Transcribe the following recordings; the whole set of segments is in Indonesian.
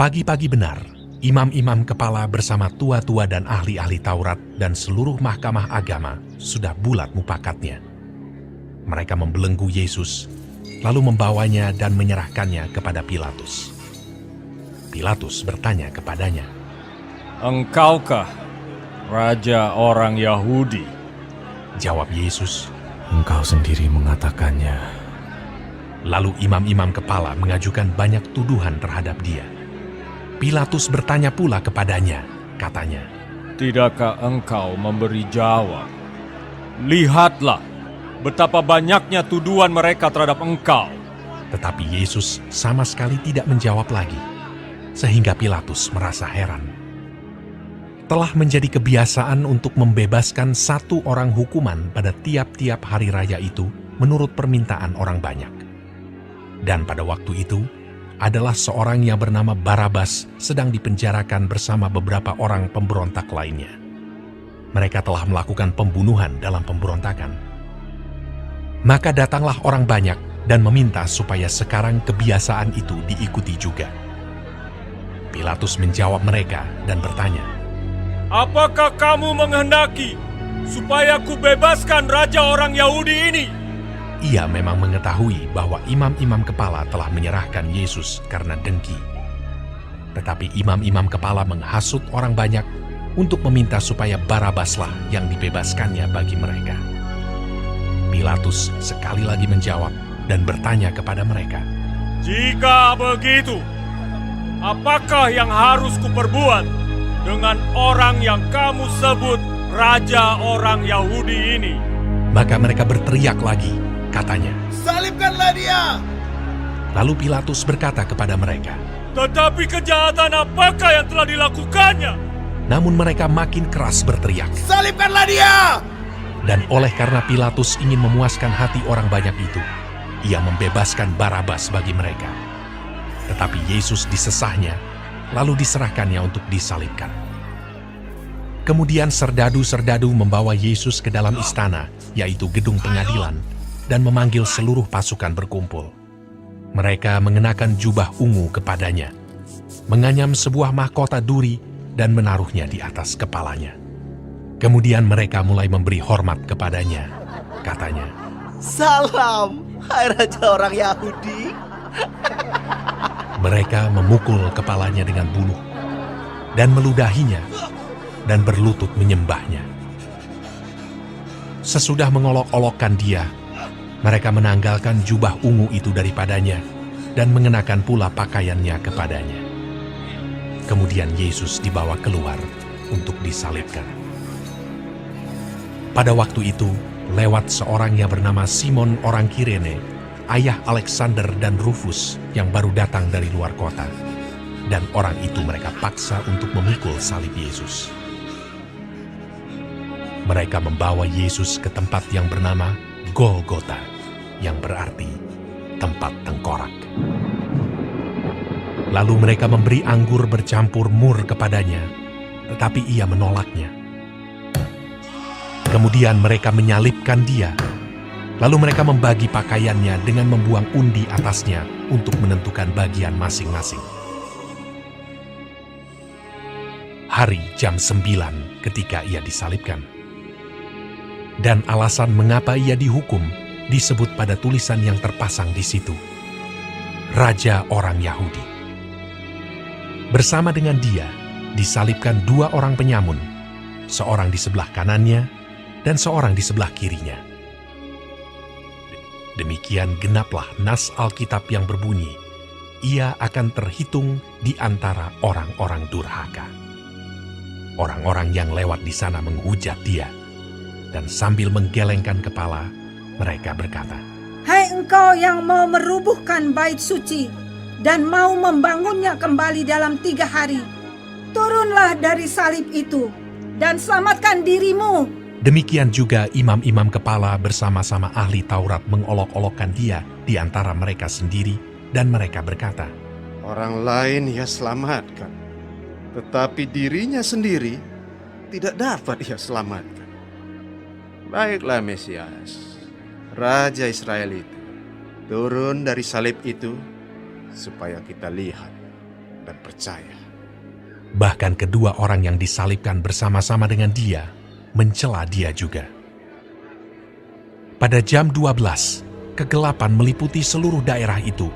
Pagi-pagi benar, imam-imam kepala bersama tua-tua dan ahli-ahli Taurat dan seluruh mahkamah agama sudah bulat mupakatnya. Mereka membelenggu Yesus, lalu membawanya dan menyerahkannya kepada Pilatus. Pilatus bertanya kepadanya, "Engkaukah Raja orang Yahudi?" Jawab Yesus, "Engkau sendiri mengatakannya." Lalu imam-imam kepala mengajukan banyak tuduhan terhadap dia. Pilatus bertanya pula kepadanya, katanya, "Tidakkah engkau memberi jawab? Lihatlah betapa banyaknya tuduhan mereka terhadap engkau." Tetapi Yesus sama sekali tidak menjawab lagi, sehingga Pilatus merasa heran. Telah menjadi kebiasaan untuk membebaskan satu orang hukuman pada tiap-tiap hari raya itu menurut permintaan orang banyak. Dan pada waktu itu, adalah seorang yang bernama Barabas sedang dipenjarakan bersama beberapa orang pemberontak lainnya. Mereka telah melakukan pembunuhan dalam pemberontakan. Maka datanglah orang banyak dan meminta supaya sekarang kebiasaan itu diikuti juga. Pilatus menjawab mereka dan bertanya, "Apakah kamu menghendaki supaya kubebaskan Raja orang Yahudi ini?" Ia memang mengetahui bahwa imam-imam kepala telah menyerahkan Yesus karena dengki. Tetapi imam-imam kepala menghasut orang banyak untuk meminta supaya Barabaslah yang dibebaskannya bagi mereka. Pilatus sekali lagi menjawab dan bertanya kepada mereka, "Jika begitu, apakah yang harus kuperbuat dengan orang yang kamu sebut Raja orang Yahudi ini?" Maka mereka berteriak lagi, katanya, "Salibkanlah dia!" Lalu Pilatus berkata kepada mereka, "Tetapi kejahatan apakah yang telah dilakukannya?" namun mereka makin keras berteriak. "Salibkanlah dia!" Dan oleh karena Pilatus ingin memuaskan hati orang banyak itu, ia membebaskan Barabas bagi mereka. Tetapi Yesus disesahnya, lalu diserahkannya untuk disalibkan. Kemudian serdadu-serdadu membawa Yesus ke dalam istana, yaitu gedung pengadilan, dan memanggil seluruh pasukan berkumpul. Mereka mengenakan jubah ungu kepadanya, menganyam sebuah mahkota duri dan menaruhnya di atas kepalanya. Kemudian mereka mulai memberi hormat kepadanya, katanya, "Salam, hai Raja orang Yahudi." Mereka memukul kepalanya dengan buluh dan meludahinya dan berlutut menyembahnya. Sesudah mengolok-olokkan dia, mereka menanggalkan jubah ungu itu daripadanya dan mengenakan pula pakaiannya kepadanya. Kemudian Yesus dibawa keluar untuk disalibkan. Pada waktu itu, lewat seorang yang bernama Simon orang Kirene, ayah Alexander dan Rufus yang baru datang dari luar kota. Dan orang itu mereka paksa untuk memikul salib Yesus. Mereka membawa Yesus ke tempat yang bernama Golgota, yang berarti tempat tengkorak. Lalu mereka memberi anggur bercampur mur kepadanya, tetapi ia menolaknya. Kemudian mereka menyalibkan dia. Lalu mereka membagi pakaiannya dengan membuang undi atasnya untuk menentukan bagian masing-masing. Hari jam 9 ketika ia disalibkan. Dan alasan mengapa ia dihukum disebut pada tulisan yang terpasang di situ. Raja orang Yahudi. Bersama dengan dia disalibkan dua orang penyamun, seorang di sebelah kanannya dan seorang di sebelah kirinya. Demikian genaplah nas Alkitab yang berbunyi, ia akan terhitung di antara orang-orang durhaka. Orang-orang yang lewat di sana menghujat dia, dan sambil menggelengkan kepala, mereka berkata, "Hai engkau yang mau merubuhkan bait suci dan mau membangunnya kembali dalam 3 hari, turunlah dari salib itu dan selamatkan dirimu." Demikian juga imam-imam kepala bersama-sama ahli Taurat mengolok-olokkan dia di antara mereka sendiri, dan mereka berkata, "Orang lain ia selamatkan, tetapi dirinya sendiri tidak dapat ia selamatkan. Baiklah Mesias, Raja Israel itu, turun dari salib itu supaya kita lihat dan percaya. Bahkan kedua orang yang disalibkan bersama-sama dengan dia mencela dia juga. Pada jam 12, kegelapan meliputi seluruh daerah itu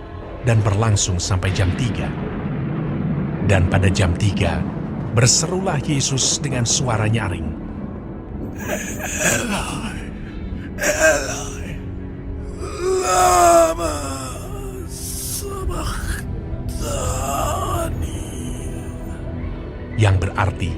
dan berlangsung sampai jam 3. Dan pada jam 3, berserulah Yesus dengan suara nyaring, Lama sabachthani. yang berarti,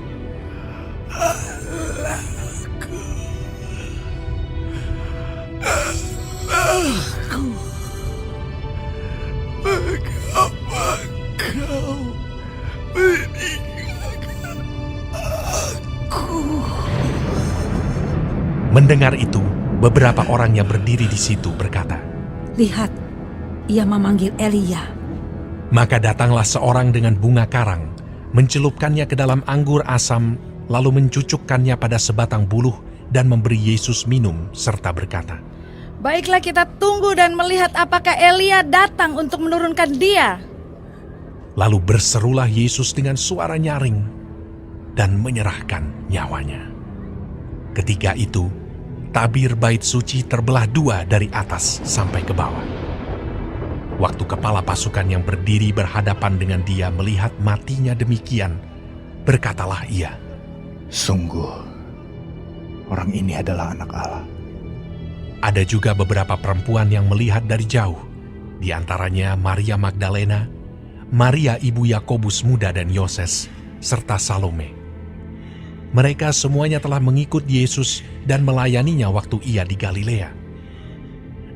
Mengapa kau meninggalkan aku? mendengar itu, beberapa orang yang berdiri di situ berkata, Lihat, ia memanggil Elia. maka datanglah seorang dengan bunga karang, mencelupkannya ke dalam anggur asam, lalu mencucukkannya pada sebatang buluh dan memberi Yesus minum, serta berkata, Baiklah kita tunggu dan melihat apakah Elia datang untuk menurunkan dia. Lalu berserulah Yesus dengan suara nyaring dan menyerahkan nyawanya. Ketika itu, tabir bait suci terbelah dua dari atas sampai ke bawah. Waktu kepala pasukan yang berdiri berhadapan dengan dia melihat matinya demikian, berkatalah ia, Sungguh, orang ini adalah anak Allah. Ada juga beberapa perempuan yang melihat dari jauh, di antaranya Maria Magdalena, Maria ibu Yakobus muda dan Yoses, serta Salome. Mereka semuanya telah mengikut Yesus dan melayaninya waktu ia di Galilea.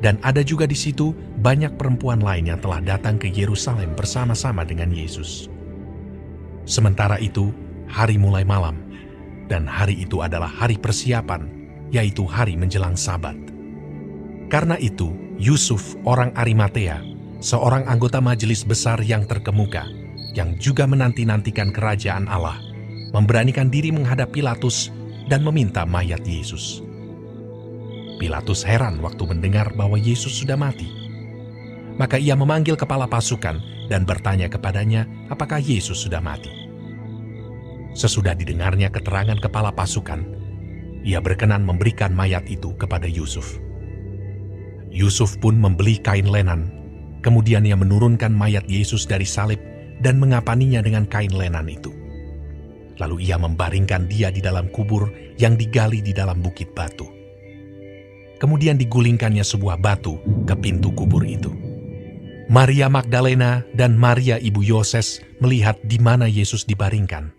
Dan ada juga di situ banyak perempuan lain yang telah datang ke Yerusalem bersama-sama dengan Yesus. Sementara itu, hari mulai malam, dan hari itu adalah hari persiapan, yaitu hari menjelang Sabat. Karena itu, Yusuf orang Arimatea, seorang anggota majelis besar yang terkemuka, yang juga menanti-nantikan kerajaan Allah, memberanikan diri menghadap Pilatus dan meminta mayat Yesus. Pilatus heran waktu mendengar bahwa Yesus sudah mati. Maka ia memanggil kepala pasukan dan bertanya kepadanya apakah Yesus sudah mati. Sesudah didengarnya keterangan kepala pasukan, ia berkenan memberikan mayat itu kepada Yusuf. Yusuf pun membeli kain lenan, kemudian ia menurunkan mayat Yesus dari salib dan mengapaninya dengan kain lenan itu. Lalu ia membaringkan dia di dalam kubur yang digali di dalam bukit batu. Kemudian digulingkannya sebuah batu ke pintu kubur itu. Maria Magdalena dan Maria ibu Yoses melihat di mana Yesus dibaringkan